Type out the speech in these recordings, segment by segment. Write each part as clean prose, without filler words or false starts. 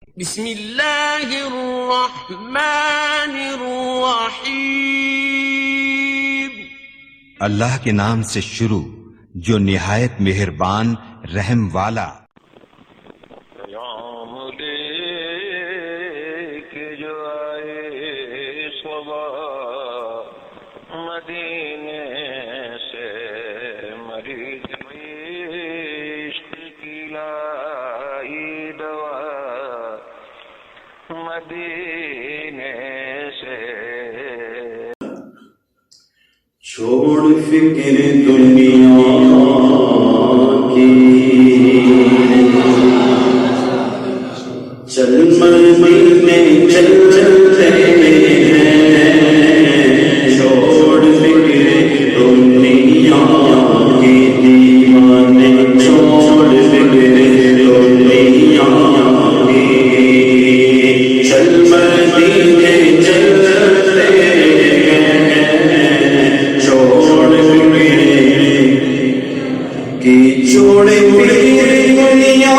بسم اللہ الرحمن الرحیم. اللہ کے نام سے شروع جو نہایت مہربان رحم والا. جو آئے صبح مدینے سے مریض عشق کی لائی دوا مدینے سے. چھوڑ فکر دنیا کی چل مدینے چلتے ہیں. چھوڑ فکر دنیا کی دیوانے چھوڑ فکر دنیا کی چل مدینے چلتے ہیں. چھوڑ فکر کی چھوڑ فکر دنیا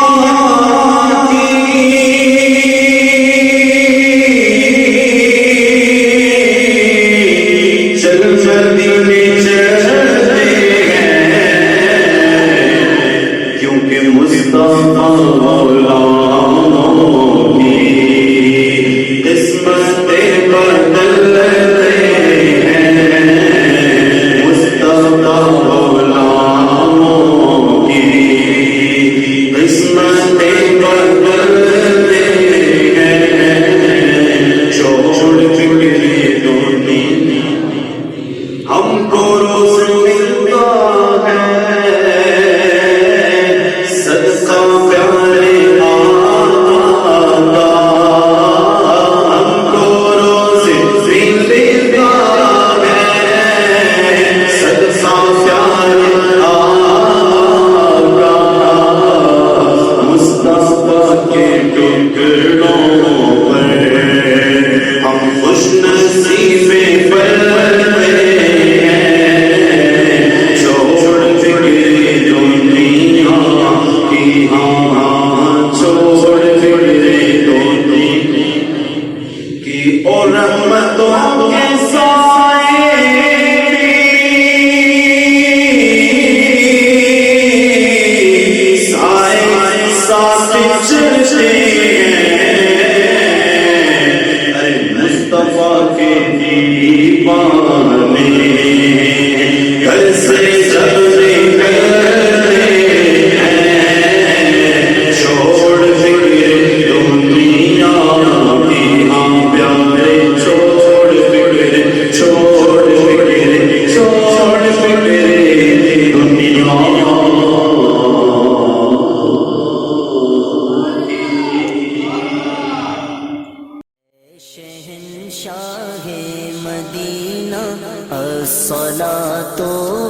مدینہ الصلاۃ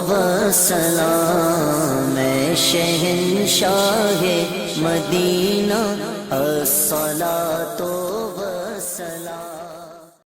والسلام. میں شہنشاہ مدینہ الصلاۃ